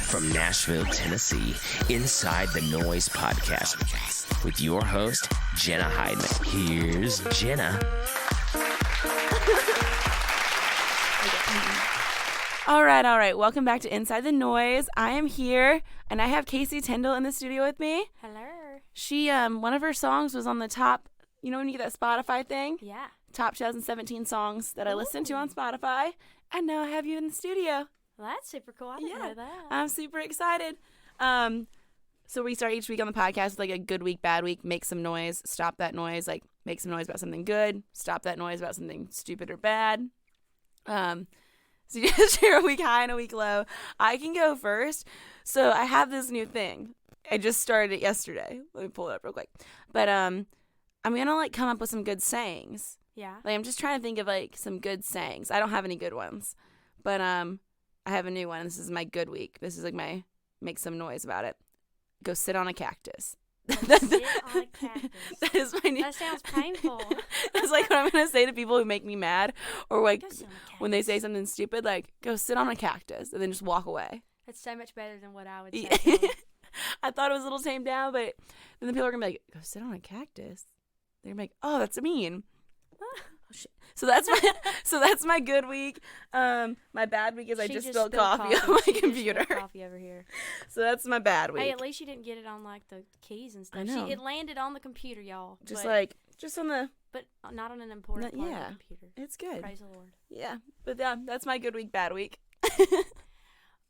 From Nashville, Tennessee, Inside the Noize podcast with your host, Jenna Hydeman. Here's Jenna. All right. Welcome back to Inside the Noize. I am here, and I have Kasey Tyndall in the studio with me. Hello. She, one of her songs was on the top, you know when you get that Spotify thing? Yeah. Top 2017 songs that I listened to on Spotify. And now I have you in the studio. Well, that's super cool. I didn't know that. I'm super excited. So we start each week on the podcast with like a good week, bad week, make some noise, stop that noise, like make some noise about something good, stop that noise about something stupid or bad. So you just share a week high and a week low. I can go first. So I have this new thing. I just started it yesterday. Let me pull it up real quick. But I'm gonna like come up with some good sayings. Yeah. Like I'm just trying to think of like some good sayings. I don't have any good ones, but I have a new one. This is my good week. This is like my make some noise about it. Go sit on a cactus. Sit on a cactus. That is my new. That sounds painful. That's like what I'm gonna say to people who make me mad, or like Go sit on a cactus. when they say something stupid, like go sit on a cactus and then just walk away. That's so much better than what I would Yeah. say. I thought it was a little tamed down, but then the people are gonna be like, go sit on a cactus. They're gonna be like, oh, that's mean. Oh, shit. So that's my good week. My bad week is I just spilled coffee on my computer. Just spilled coffee over here. So that's my bad week. Hey, at least you didn't get it on like the keys and stuff. I know. It landed on the computer, y'all. Just but, on the. but not on an important part of the computer. It's good. Praise the Lord. Yeah, but yeah, that's my good week, bad week.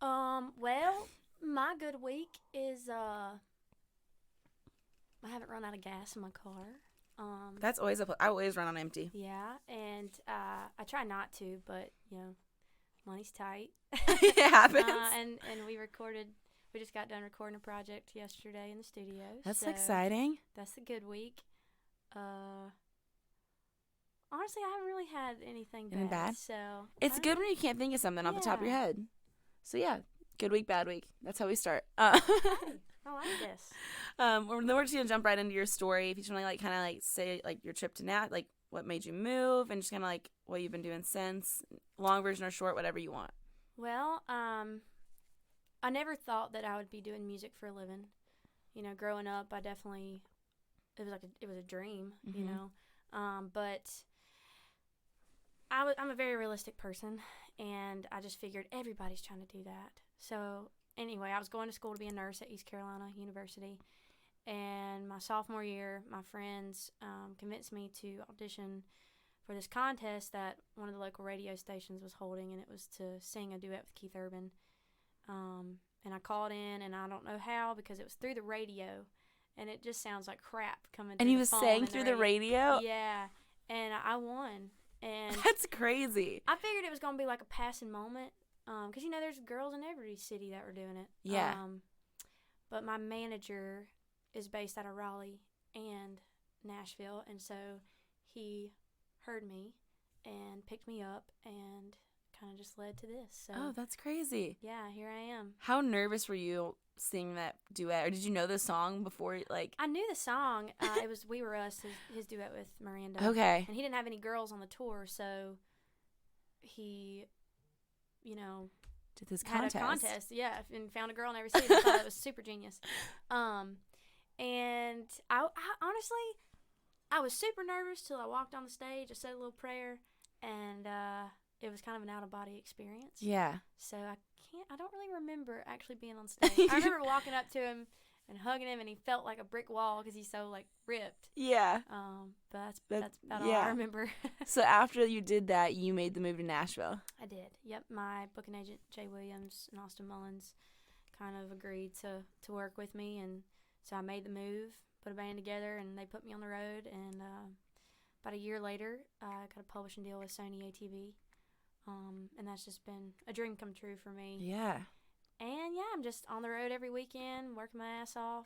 Well, my good week is I haven't run out of gas in my car. That's always I always run on empty. Yeah, and I try not to, but you know, money's tight. It happens. And we just got done recording a project yesterday in the studio. That's so exciting. That's a good week. Honestly, I haven't really had anything bad. So it's good when you can't think of something off the top of your head. So yeah, good week, bad week. That's how we start. I like this. We're just gonna jump right into your story. If you just want to like kind of like say like your trip to Nat, like what made you move, and just kind of like what you've been doing since, long version or short, whatever you want. Well, I never thought that I would be doing music for a living. You know, growing up, I definitely it was a dream. Mm-hmm. You know, but I'm a very realistic person, and I just figured everybody's trying to do that. So anyway, I was going to school to be a nurse at East Carolina University, and my sophomore year, my friends convinced me to audition for this contest that one of the local radio stations was holding, and it was to sing a duet with Keith Urban. And I called in, and I don't know how, because it was through the radio, and it just sounds like crap coming through the phone. And he was saying through the radio? Yeah, and I won. And that's crazy. I figured it was going to be like a passing moment. Because, you know, there's girls in every city that were doing it. Yeah. But my manager is based out of Raleigh and Nashville. And so he heard me and picked me up and kind of just led to this. So, oh, that's crazy. Yeah, here I am. How nervous were you singing that duet? Or did you know the song before? Like, I knew the song. It was We Were Us, his duet with Miranda. Okay. And he didn't have any girls on the tour, so he... you know, did this contest. Had a contest, yeah, and found a girl in every city. I thought it was super genius. And I honestly, I was super nervous till I walked on the stage. I said a little prayer, and it was kind of an out-of-body experience. Yeah. So I don't really remember actually being on stage. I remember walking up to him and hugging him, and he felt like a brick wall because he's so like ripped. Yeah. But that's about all I remember. So after you did that, you made the move to Nashville. I did. Yep. My booking agent Jay Williams and Austin Mullins kind of agreed to work with me, and so I made the move, put a band together, and they put me on the road. And about a year later, I got a publishing deal with Sony ATV, and that's just been a dream come true for me. Yeah. And, yeah, I'm just on the road every weekend, working my ass off,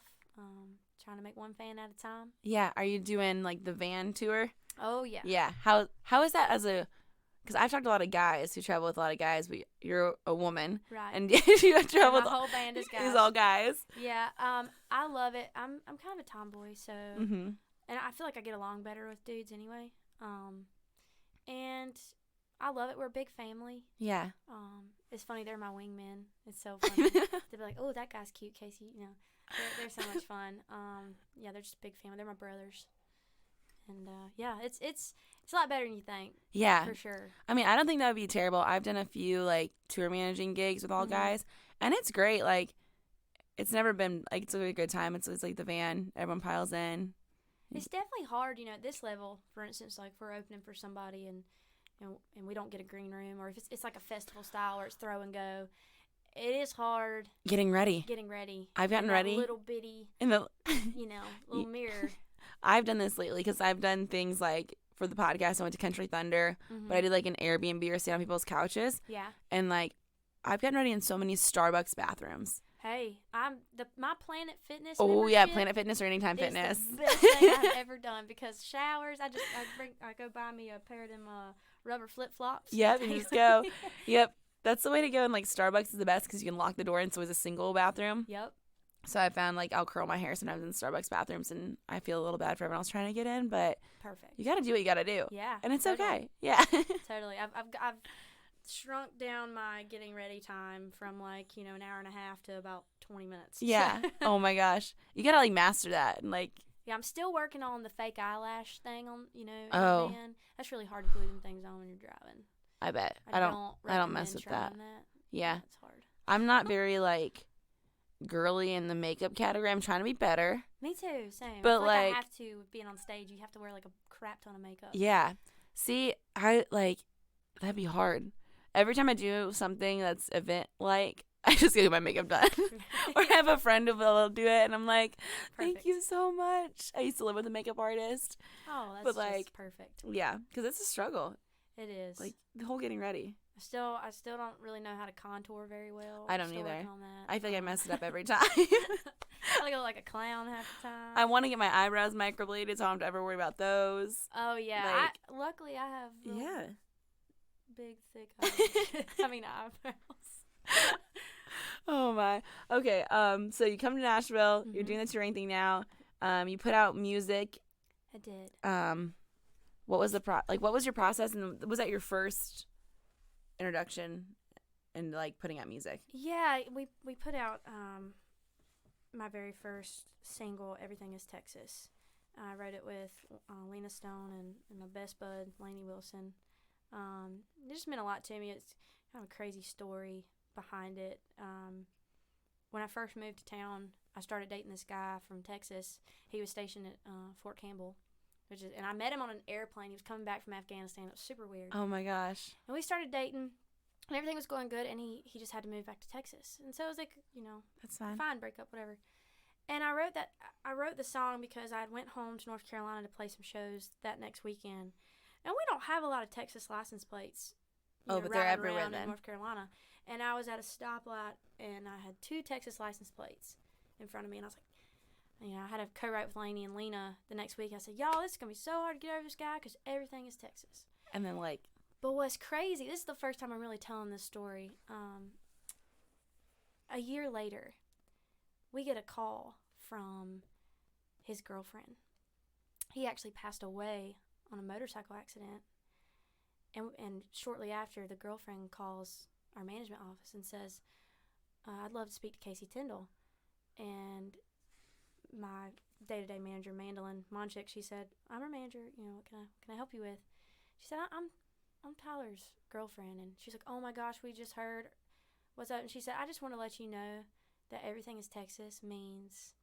trying to make one fan at a time. Yeah. Are you doing, like, the van tour? Oh, yeah. Yeah. How is that as a – because I've talked to a lot of guys who travel with a lot of guys, but you're a woman. Right. And you travel with – my whole band is guys. Is all guys. Yeah. I love it. I'm kind of a tomboy, so mm-hmm. – and I feel like I get along better with dudes anyway. And I love it. We're a big family. Yeah. It's funny. They're my wingmen. It's so funny. They'll be like, "Oh, that guy's cute, Kasey." You know, they're so much fun. Yeah, they're just a big family. They're my brothers. And yeah, it's a lot better than you think. Yeah. For sure. I mean, I don't think that would be terrible. I've done a few like tour managing gigs with all guys, and it's great. Like, it's never been like it's a good time. It's like the van, everyone piles in. It's definitely hard, at this level. For instance, like if we're opening for somebody and we don't get a green room, or if it's like a festival style or it's throw and go. It is hard Getting ready. I've gotten ready. Little bitty, in the little mirror. I've done this lately because I've done things like for the podcast. I went to Country Thunder, but I did like an Airbnb or stay on people's couches. Yeah. And like, I've gotten ready in so many Starbucks bathrooms. Hey, my Planet Fitness. Oh yeah, membership Planet Fitness or Anytime Fitness. The best thing I've ever done, because showers. I go buy me a pair of them rubber flip flops. Yep, and just go. Yep, that's the way to go. And like Starbucks is the best because you can lock the door, and so it's a single bathroom. Yep. So I found like I'll curl my hair sometimes in Starbucks bathrooms, and I feel a little bad for everyone else trying to get in, but perfect. You got to do what you got to do. Yeah, and it's totally. okay. Yeah, totally. I've shrunk down my getting ready time from like an hour and a half to about 20 minutes. Yeah. Oh my gosh, you gotta like master that and like. Yeah, I'm still working on the fake eyelash thing on Oh. man. That's really hard to glue them things on when you're driving. I bet. I don't mess with that. Yeah. It's hard. I'm not very like girly in the makeup category. I'm trying to be better. Me too, same. But I feel like I like have to, being on stage, you have to wear like a crap ton of makeup. yeah. See, I like that'd be hard. Every time I do something that's event like, I just get my makeup done. Or I have a friend who will do it, and I'm like, thank you so much. I used to live with a makeup artist. Oh, that's but like, just perfect. Yeah, because it's a struggle. It is. Like the whole getting ready. I still don't really know how to contour very well. I don't still either. working on that. I feel like I mess it up every time. I look like a clown half the time. I want to get my eyebrows microbladed, so I don't have to ever worry about those. Oh yeah. Like, luckily I have big thick eyebrows. Oh my. Okay. So you come to Nashville. You're doing the touring thing now. You put out music. I did. What was what was your process, and was that your first introduction into like putting out music? Yeah, we put out my very first single, "Everything Is Texas." I wrote it with Lena Stone and my best bud, Lainey Wilson. It just meant a lot to me. It's kind of a crazy story behind it. When I first moved to town, I started dating this guy from Texas. He was stationed at Fort Campbell, and I met him on an airplane. He was coming back from Afghanistan. It was super weird. Oh my gosh. And we started dating, and everything was going good, and he just had to move back to Texas. And so it was like, that's fine. Fine, break up, whatever. And I wrote the song because I went home to North Carolina to play some shows that next weekend. And we don't have a lot of Texas license plates. But they're everywhere then. In North Carolina. And I was at a stoplight, and I had 2 Texas license plates in front of me. And I was like, I had to co-write with Lainey and Lena the next week. I said, y'all, this is going to be so hard to get over this guy because everything is Texas. And then But what's crazy, this is the first time I'm really telling this story. A year later, we get a call from his girlfriend. He actually passed away on a motorcycle accident. And shortly after, the girlfriend calls our management office and says, I'd love to speak to Kasey Tyndall. And my day-to-day manager, Mandolin Monchik, she said, I'm her manager, what can I help you with? She said, I'm Tyler's girlfriend. And she's like, oh my gosh, we just heard. What's up? And she said, I just want to let you know that Everything Is Texas means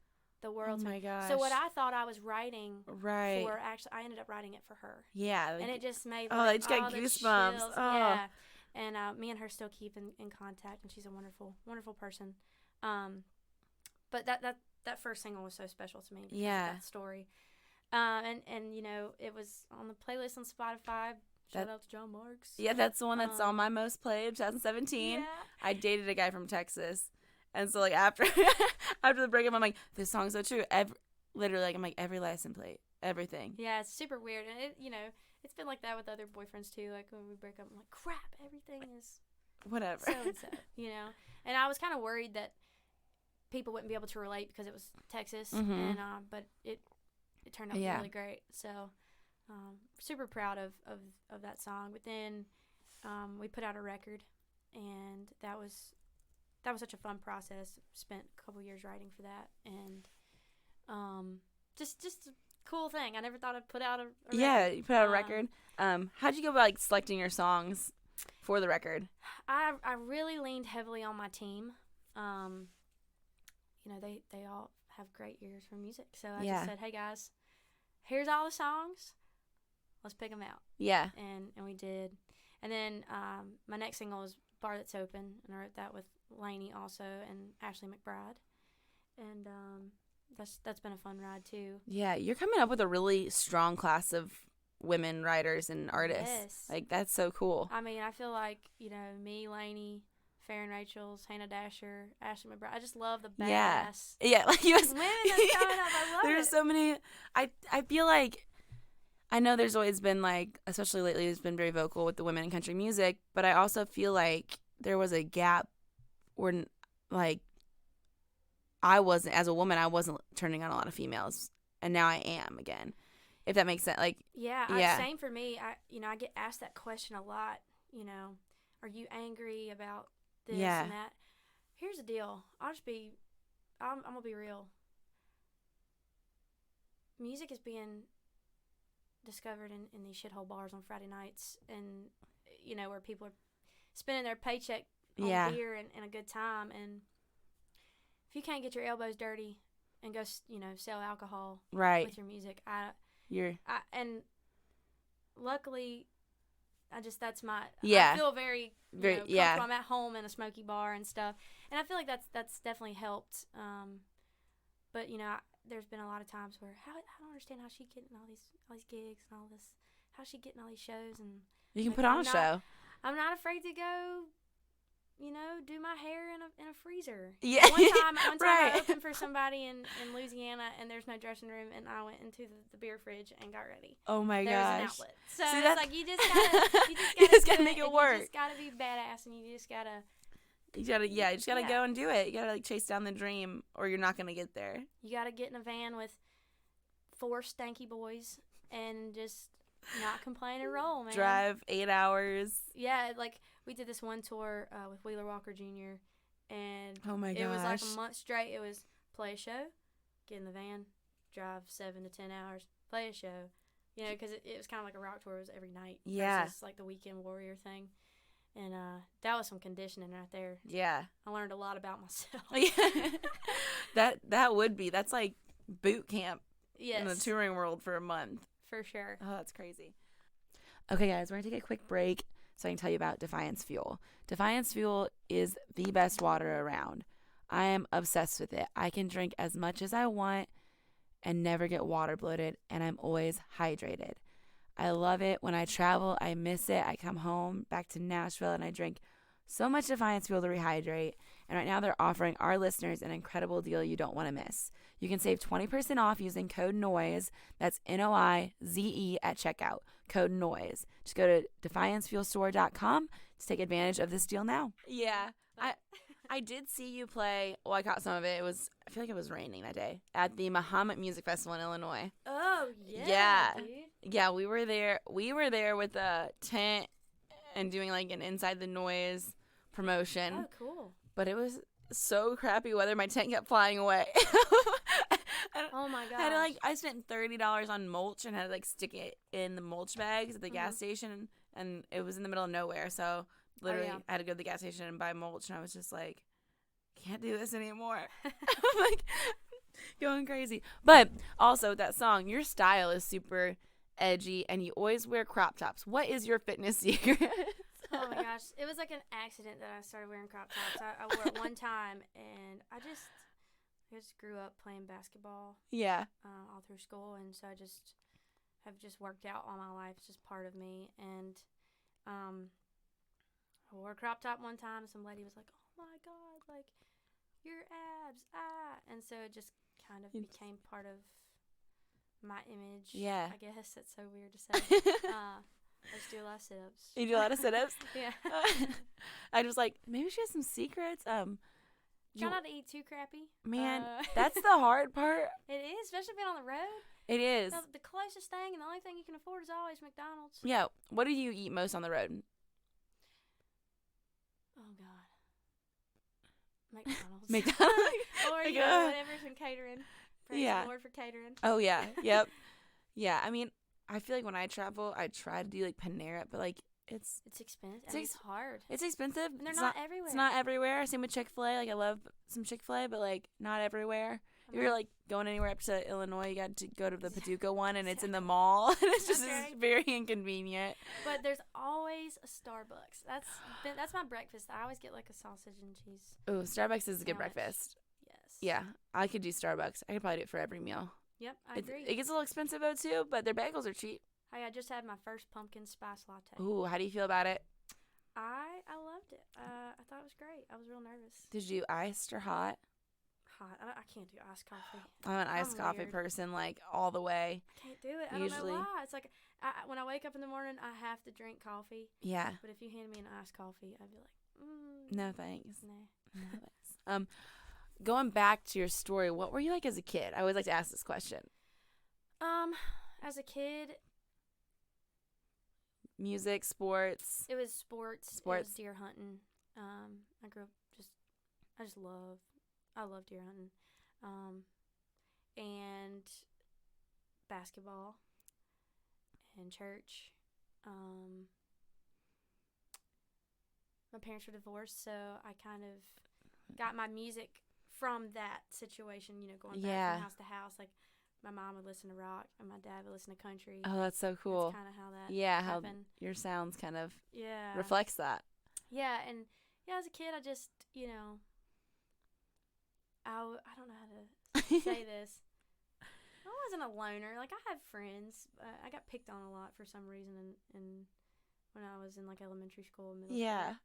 the world. Oh my gosh. So what I thought I was writing right. for, actually, I ended up writing it for her. Yeah. And it just made I just got goosebumps. Chills. Oh. Yeah. And me and her still keep in contact, and she's a wonderful, wonderful person. But that first single was so special to me because of that story. And it was on the playlist on Spotify. Shout out to John Marks. Yeah, that's the one that's on my most played, 2017. Yeah. I dated a guy from Texas. And so, after the breakup, I'm like, this song's so true. Literally, I'm like, every license plate, everything. Yeah, it's super weird. And, it's been like that with other boyfriends, too. Like, when we break up, I'm like, crap, everything is whatever. So-and-so, And I was kind of worried that people wouldn't be able to relate because it was Texas. Mm-hmm. But it turned out really great. So, super proud of that song. But then we put out a record, and that was such a fun process. Spent a couple years writing for that, and just a cool thing. I never thought I'd put out a record. Yeah, you put out a record. How'd you go about like selecting your songs for the record? I really leaned heavily on my team. You know, they all have great ears for music, so I just said, hey guys, here's all the songs, let's pick them out. Yeah. And we did. And then my next single was Bar That's Open, and I wrote that with Lainey also and Ashley McBride, and that's been a fun ride too. Yeah, you're coming up with a really strong class of women writers and artists. Yes. Like, that's so cool. I mean, I feel like, you know, me, Lainey, Farron Rachels, Hannah Dasher, Ashley McBride. I just love the badass. Yeah, like you was women that's coming up. I love there's so many. I feel like, I know there's always been like, especially lately, it's been very vocal with the women in country music, but I also feel like there was a gap where, like, I wasn't, as a woman, I wasn't turning on a lot of females, and now I am again. If that makes sense, like yeah. Same for me. I get asked that question a lot. You know, are you angry about this and that? Here's the deal. I'm gonna be real. Music is being discovered in these shithole bars on Friday nights, and you know, where people are spending their paycheck on beer and a good time, and if you can't get your elbows dirty and go, you know, sell alcohol with your music, and luckily, that's my, I feel very comfortable. I'm at home in a smoky bar and stuff, and I feel like that's definitely helped. But you know, there's been a lot of times where I don't understand how she getting all these gigs and all this, how she getting all these shows, and you can put on a show. I'm not afraid to go, you know, do my hair in a freezer. Yeah. One time I opened for somebody in Louisiana, and there's no dressing room, and I went into the beer fridge and got ready. Oh my gosh. There's an outlet. So see, it's like you just gotta make it work. You just gotta be badass, and you just gotta go and do it. You gotta like chase down the dream, or you're not gonna get there. You gotta get in a van with 4 stanky boys and just not complain and roll, man. Drive 8 hours. Yeah, like we did this one tour with Wheeler Walker Jr. and it was like a month straight. It was play a show, get in the van, drive 7 to 10 hours, play a show. You know, because it was kind of like a rock tour. It was every night. Yeah. Versus like the weekend warrior thing. And that was some conditioning right there. Yeah. I learned a lot about myself. That would be. That's like boot camp in the touring world for a month. For sure. Oh, that's crazy. Okay, guys, we're going to take a quick break so I can tell you about Defiance Fuel. Defiance Fuel is the best water around. I am obsessed with it. I can drink as much as I want and never get water bloated, and I'm always hydrated. I love it. When I travel, I miss it. I come home back to Nashville, and I drink so much Defiance Fuel to rehydrate. And right now they're offering our listeners an incredible deal you don't want to miss. You can save 20% off using code Noize. That's Noize at checkout. Code Noize. Just go to defiancefuelstore.com to take advantage of this deal now. Yeah. I did see you play. Well, I caught some of it. I feel like it was raining that day at the Muhammad Music Festival in Illinois. Oh, yeah. Dude. Yeah, we were there. We were there with a tent and doing like an Inside the Noize promotion. Oh, cool. But it was so crappy weather. My tent kept flying away. Oh my gosh. I spent $30 on mulch and had to stick it in the mulch bags at the gas station, and it was in the middle of nowhere. So literally, I had to go to the gas station and buy mulch, and I was just like, can't do this anymore. I'm like going crazy. But also with that song, your style is super edgy, and you always wear crop tops. What is your fitness secret? Oh my gosh, it was like an accident that I started wearing crop tops. I wore it one time, and I just grew up playing basketball. Yeah. All through school, and so I have worked out all my life. It's just part of me. And I wore a crop top one time, and some lady was like, "Oh my God, like your abs, ah!" And so it just kind of became part of my image. Yeah. I guess that's so weird to say. I just do a lot of sit-ups. You do a lot of sit-ups? Yeah. I was like, maybe she has some secrets. Try not to eat too crappy. Man, that's the hard part. It is, especially being on the road. It is. The closest thing and the only thing you can afford is always McDonald's. Yeah. What do you eat most on the road? Oh God. McDonald's. Or whatever's in catering. Praise the Lord for catering. Oh yeah. Yep. Yeah. I mean, I feel like when I travel, I try to do like Panera, but like it's expensive. It's hard. It's expensive. And they're not everywhere. It's not everywhere. Same with Chick-fil-A. Like I love some Chick-fil-A, but like not everywhere. If you're like going anywhere up to Illinois, you got to go to the Paducah one, and it's in the mall, and it's just very inconvenient. But there's always a Starbucks. That's my breakfast. I always get like a sausage and cheese. Oh, Starbucks is a good breakfast. Yes. Yeah, I could do Starbucks. I could probably do it for every meal. Yep, I agree. It gets a little expensive though too, but their bagels are cheap. Hey, I just had my first pumpkin spice latte. Ooh, how do you feel about it? I loved it. I thought it was great. I was real nervous. Did you iced or hot? Hot. I can't do iced coffee. I'm an iced coffee person, like all the way. I can't do it. I don't know why. It's like when I wake up in the morning, I have to drink coffee. Yeah. But if you hand me an iced coffee, I'd be like, no thanks. Nah. No thanks. Going back to your story, what were you like as a kid? I always like to ask this question. As a kid, music, sports. It was sports. It was deer hunting. I grew up I love deer hunting. And basketball and church. My parents were divorced, so I kind of got my music from that situation, going back from house to house. Like, my mom would listen to rock, and my dad would listen to country. Oh, that's so cool. That's kind of how that happened. How your sounds kind of reflects that. Yeah, and as a kid, I just, I don't know how to say this. I wasn't a loner. Like, I had friends. I got picked on a lot for some reason in when I was in, like, elementary school and middle school.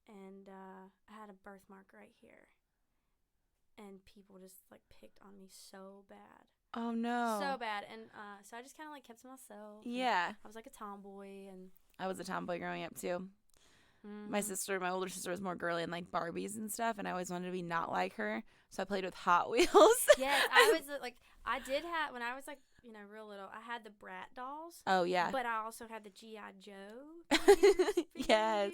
And I had a birthmark right here. And people just, like, picked on me so bad. Oh, no. So bad. And so I just kind of, like, kept to myself. Yeah. I was, like, a tomboy. And I was a tomboy growing up, too. Mm-hmm. My older sister was more girly and, like, Barbies and stuff, and I always wanted to be not like her. So I played with Hot Wheels. Yes, I was, like, I did have, when I was, like, real little, I had the Brat dolls. Oh, yeah. But I also had the G.I. Joe figures, yes.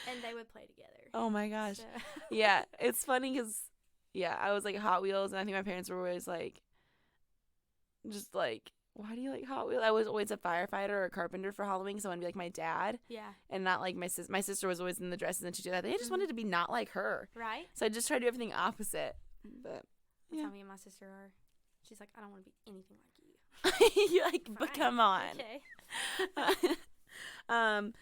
And they would play together. Oh, my gosh. So. Yeah, it's funny because, I was, like, Hot Wheels, and I think my parents were always, like, just, like, why do you like Hot Wheels? I was always a firefighter or a carpenter for Halloween, so I wanted to be like my dad. Yeah. And not like my sister. My sister was always in the dresses and she did that. They just wanted to be not like her. Right. So I just tried to do everything opposite. But That's how me and my sister are. She's like, I don't want to be anything like you. You're like, but come on. Okay.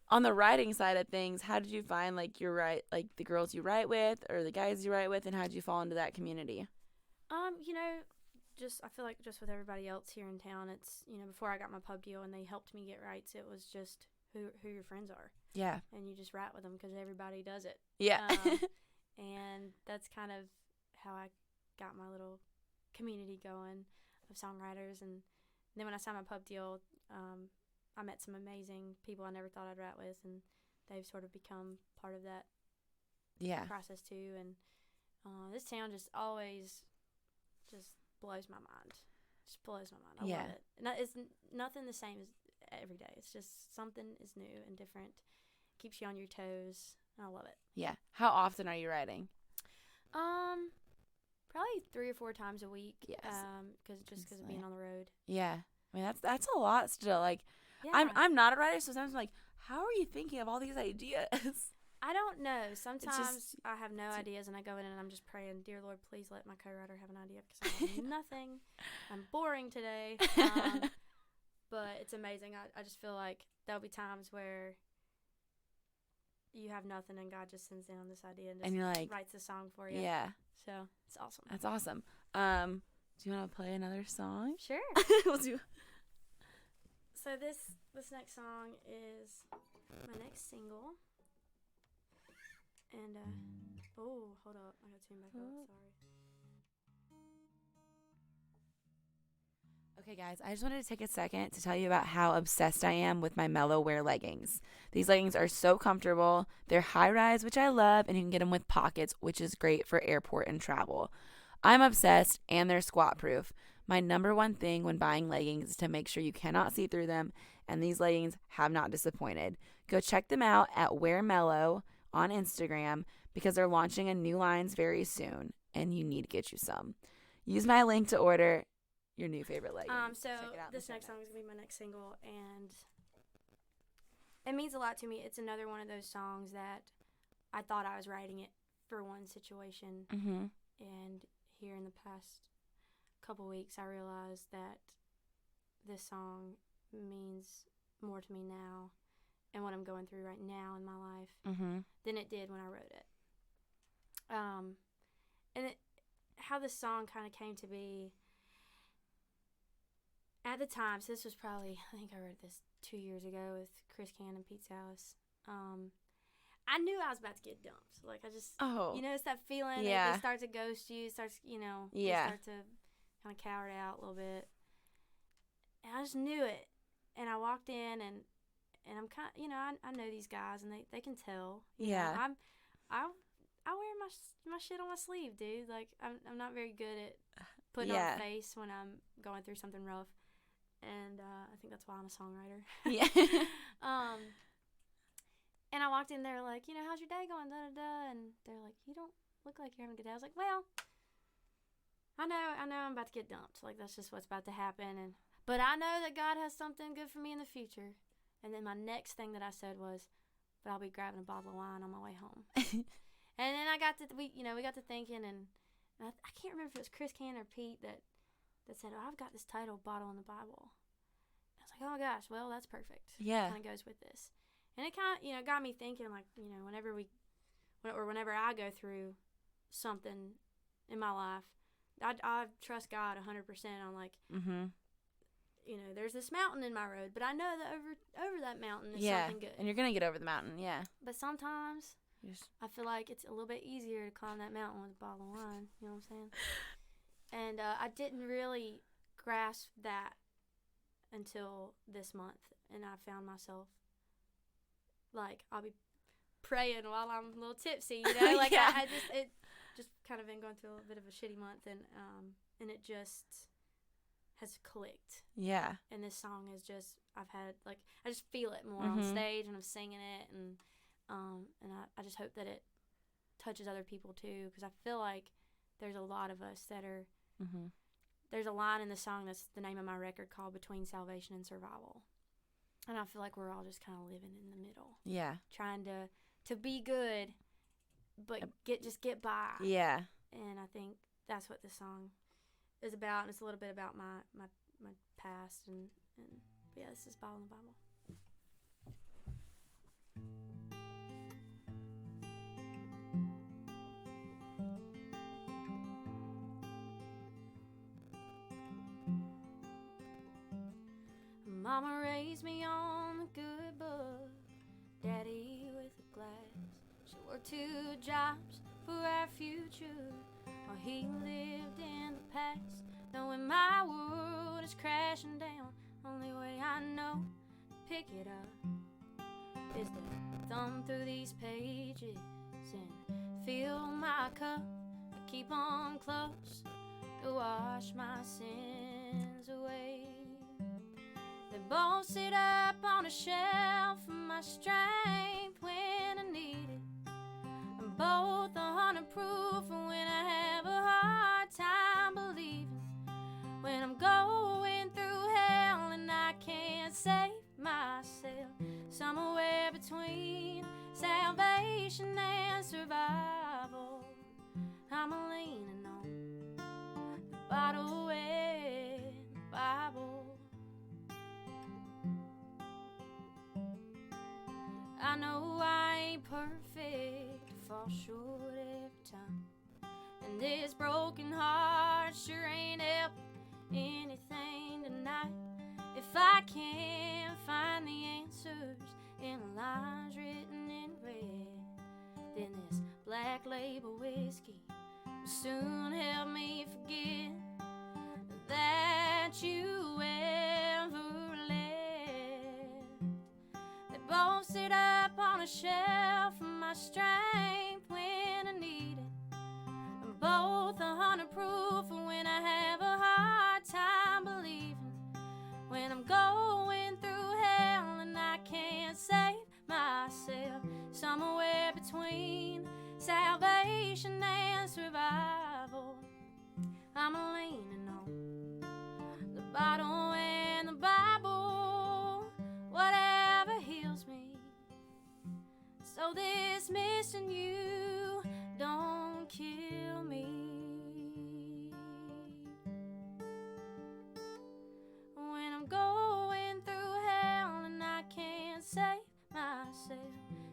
On the writing side of things, how did you find like the girls you write with or the guys you write with, and how did you fall into that community? I feel like just with everybody else here in town, it's, before I got my pub deal and they helped me get rights, it was just who your friends are. Yeah. And you just write with them because everybody does it. Yeah. And that's kind of how I got my little community going of songwriters. And then when I signed my pub deal, I met some amazing people I never thought I'd write with, and they've sort of become part of that process too. And this town just always just blows my mind. Just blows my mind. I love it. And it's nothing the same as every day. It's just something is new and different. Keeps you on your toes. I love it. Yeah. How often are you writing? Probably 3 or 4 times a week. Yes. Because of being on the road. Yeah. I mean, that's a lot still. Like, I'm not a writer, so sometimes I'm like, how are you thinking of all these ideas? I don't know. Sometimes I have no ideas, and I go in and I'm just praying, dear Lord, please let my co-writer have an idea because I have nothing. I'm boring today. But it's amazing. I just feel like there'll be times where you have nothing and God just sends down this idea and you're like, writes a song for you. Yeah. So it's awesome. That's awesome. Do you want to play another song? Sure. We'll do. So this next song is my next single. And, hold up. I got to tune back up. Sorry. Okay, guys, I just wanted to take a second to tell you about how obsessed I am with my Mellow Wear leggings. These leggings are so comfortable. They're high-rise, which I love, and you can get them with pockets, which is great for airport and travel. I'm obsessed, and they're squat-proof. My number one thing when buying leggings is to make sure you cannot see through them, and these leggings have not disappointed. Go check them out at Wear Mellow on Instagram because they're launching a new lines very soon, and you need to get you some. Use my link to order your new favorite leggings. So this next song is going to be my next single, and it means a lot to me. It's another one of those songs that I thought I was writing it for one situation, and here in the past couple weeks, I realized that this song means more to me now and what I'm going through right now in my life than it did when I wrote it. And how this song kind of came to be at the time, so this was probably, I think I wrote this 2 years ago with Chris Cann and Pete Salas. I knew I was about to get dumped. Like, I just, you know, it's that feeling that they start to ghost you, starts, you know, they start to kind of cower it out a little bit. And I just knew it. And I walked in, and I'm kind of, you know, I know these guys, and they can tell. You know, I wear my shit on my sleeve, dude. Like, I'm not very good at putting on a face when I'm going through something rough. And I think that's why I'm a songwriter. And I walked in there like, you know, how's your day going? Da-da-da. And they're like, you don't look like you're having a good day. I was like, well, I know I'm about to get dumped. Like, that's just what's about to happen. But I know that God has something good for me in the future. And then my next thing that I said was, but I'll be grabbing a bottle of wine on my way home. And then we got to thinking, and I can't remember if it was Chris Cann or Pete that said, oh, I've got this title, Bottle in the Bible. I was like, oh my gosh, well, that's perfect. Yeah. Kind of goes with this. And it kind of, you know, got me thinking, like, you know, whenever I go through something in my life, I trust God 100% on, like, you know, there's this mountain in my road, but I know that over that mountain is something good. And you're going to get over the mountain, But sometimes I feel like it's a little bit easier to climb that mountain with a bottle of wine, you know what I'm saying? And I didn't really grasp that until this month, and I found myself, like, I'll be praying while I'm a little tipsy, you know? Like, it just kind of been going through a little bit of a shitty month, and it just has clicked. Yeah. And this song is just, I just feel it more on stage when I'm singing it, and I just hope that it touches other people too, because I feel like there's a lot of us that are, there's a line in the song that's the name of my record called Between Salvation and Survival. And I feel like we're all just kind of living in the middle. Yeah. Trying to be good, but get by. Yeah. And I think that's what this song is about, and it's a little bit about my past, and yeah, this is Bottle in the Bible. Mama raised me on the good book, Daddy with a glass. She worked 2 jobs for our future, while he lived in the past. Knowing my world is crashing down, only way I know to pick it up is to thumb through these pages and fill my cup. I keep on close to wash my sins away. They both sit up on a shelf for my strength when I need it. And both 100 proof when I have a hard time believing. When I'm going through hell and I can't save myself. Somewhere between salvation and survival, I'm leaning on the bottle and the Bible. I know I ain't perfect, fall short every time, and this broken heart sure ain't helping anything tonight. If I can't find the answers in the lines written in red, then this black label whiskey will soon help me forget that you ever left. They both sit up on a shelf for my strength when I need it, and both 100 proof when I have a hard time believing. When I'm going through hell and I can't save myself, somewhere between salvation and survival. I'm leaning on the bottle and the Bible, whatever heals me. So this missing you don't kill me. When I'm going through hell and I can't save myself,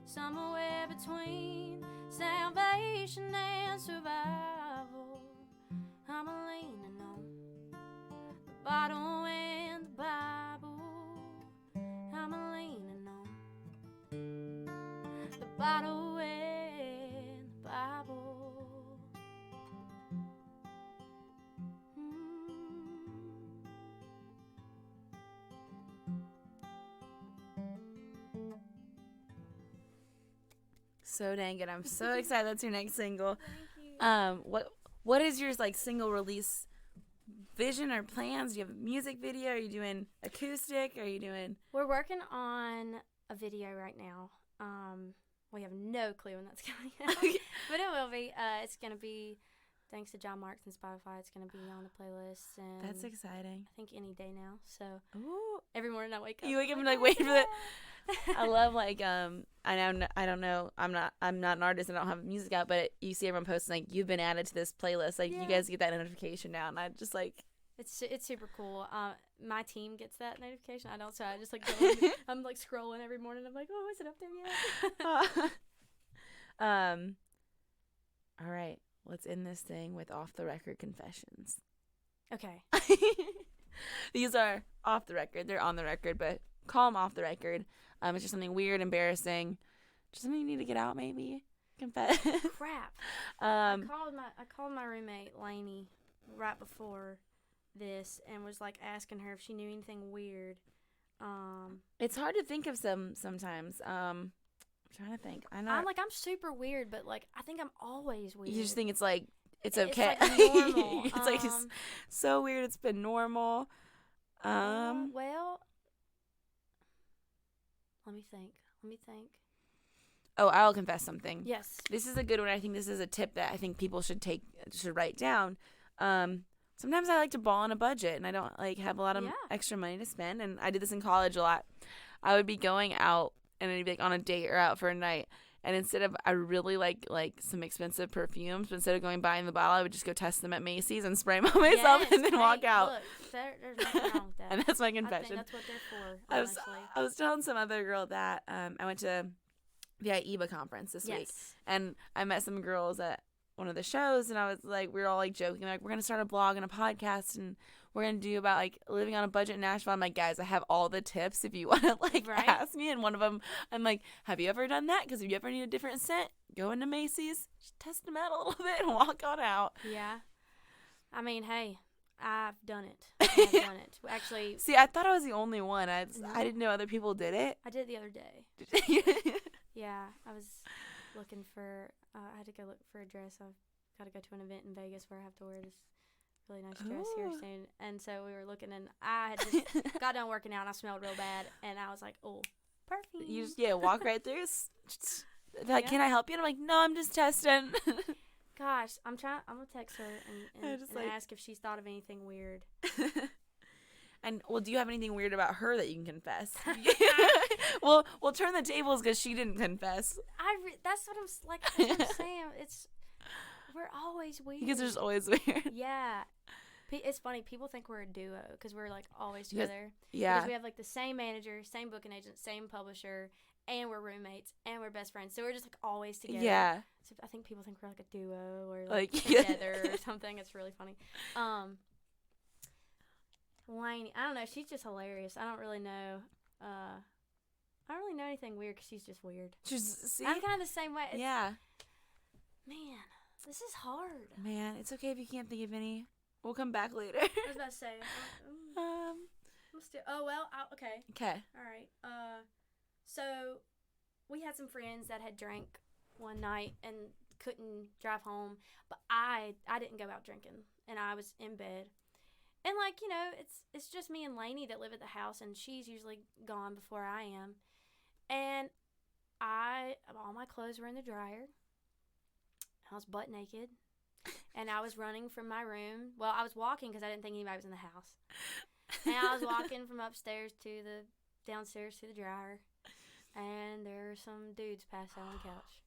somewhere between salvation and survival, I'm leaning on the bottle and the Bible. I'm leaning on the bottle and the Bible. So dang it. I'm so excited that's your next single. Thank you. What is your like single release vision or plans? Do you have a music video? Are you doing acoustic? Are you doing We're working on a video right now. We have no clue when that's coming out, but it will be. It's gonna be, thanks to John Marks and Spotify, it's gonna be on the playlist. And That's exciting. I think any day now. So Ooh. every morning I wake up. You wake up and like wait for the I love like I don't know I'm not an artist and I don't have music out, but you see everyone posting like you've been added to this playlist, like you guys get that notification now, and I just like It's super cool. My team gets that notification. I don't, so I just like go in, I'm like scrolling every morning. I'm like, oh, is it up there yet? All right, let's end this thing with off the record confessions. Okay. These are off the record. They're on the record, but call them off the record. It's just something weird, embarrassing, just something you need to get out. Maybe confess. Crap. I called my roommate Lainey right before this and was like asking her if she knew anything weird. It's hard to think of sometimes. I'm trying to think. I'm super weird, but like I think I'm always weird. You just think it's like it's It's okay. like normal. It's like it's so weird. It's been normal. Well, let me think. Oh, I'll confess something. Yes. This is a good one. I think this is a tip that I think people should write down. Sometimes I like to ball on a budget and I don't like have a lot of extra money to spend. And I did this in college a lot. I would be going out and it'd be like on a date or out for a night. And instead of, I really like some expensive perfumes, but instead of going buying the bottle, I would just go test them at Macy's and spray them on myself and then walk out. Look, there's nothing wrong with that. And that's my I think confession. that's what they're for, honestly. I was telling some other girl that I went to the IEBA conference this week. And I met some girls at one of the shows, and I was like, we were all like joking, like, we're going to start a blog and a podcast, and we're going to do about like living on a budget in Nashville. I'm like, guys, I have all the tips if you want to like ask me. And one of them, I'm like, have you ever done that? Because if you ever need a different scent, go into Macy's, just test them out a little bit and walk on out. Yeah. I mean, hey, I've done it. I've done it. Actually. See, I thought I was the only one. I didn't know other people did it. I did it the other day. Yeah, I was looking for, I had to go look for a dress. I've got to go to an event in Vegas where I have to wear this really nice dress here soon. And so we were looking, and I had just got done working out, and I smelled real bad. And I was like, oh, perfume. You just, walk right through. They're like, can I help you? And I'm like, no, I'm just testing. Gosh, I'm going to text her and ask if she's thought of anything weird. And, well, do you have anything weird about her that you can confess? Well, we'll turn the tables because she didn't confess. That's what I'm saying. We're always weird. Because there's always weird. Yeah. It's funny. People think we're a duo because we're, like, always together. Yeah. Because we have, like, the same manager, same booking agent, same publisher, and we're roommates, and we're best friends. So we're just, like, always together. Yeah. So I think people think we're, like, a duo or, like together or something. It's really funny. Lainey, I don't know. She's just hilarious. I don't really know. I don't really know anything weird because she's just weird. I'm kind of the same way. Man, this is hard. Man, it's okay if you can't think of any. We'll come back later. I was about to say. Okay. Okay. All right. So we had some friends that had drank one night and couldn't drive home, but I didn't go out drinking, and I was in bed. And, like, you know, it's just me and Lainey that live at the house, and she's usually gone before I am. And all my clothes were in the dryer. I was butt naked. And I was running from my room. Well, I was walking because I didn't think anybody was in the house. And I was walking from upstairs to the downstairs to the dryer. And there were some dudes passed out on the couch.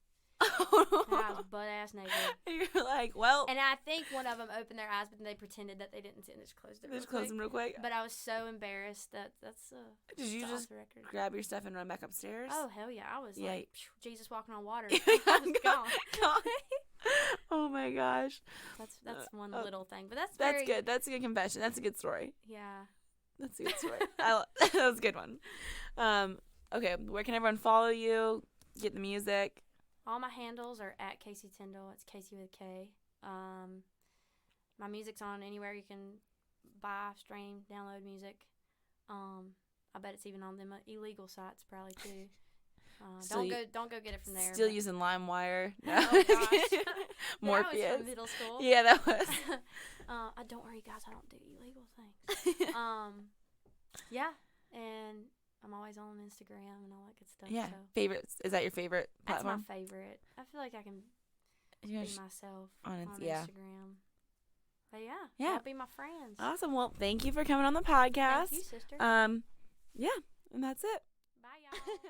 And I was butt-ass naked. You're like, well. And I think one of them opened their eyes, but they pretended that they didn't see it and just closed it real Just close them real quick. But I was so embarrassed that's Did you just record. grab your stuff and run back upstairs? Oh, hell yeah. I was like, Jesus walking on water. I I was gone. Oh, my gosh. That's one little thing. But that's good. That's a good confession. That's a good story. Yeah. That's a good story. That was a good one. Okay, where can everyone follow you? Get the music? All my handles are at Kasey Tyndall. It's Kasey with a K. My music's on anywhere you can buy, stream, download music. I bet it's even on them illegal sites probably too. Don't go get it from there. Still using LimeWire. Oh gosh. Morpheus. That was from middle school. Yeah, that was. Don't worry, guys. I don't do illegal things. Yeah, and I'm always on Instagram and all that good stuff. Yeah. So. Favorite? Is that your favorite platform? That's my favorite. I feel like I can be myself on Instagram. But yeah, I'll be my friends. Awesome. Well, thank you for coming on the podcast. Thank you, sister. Yeah, and that's it. Bye, y'all.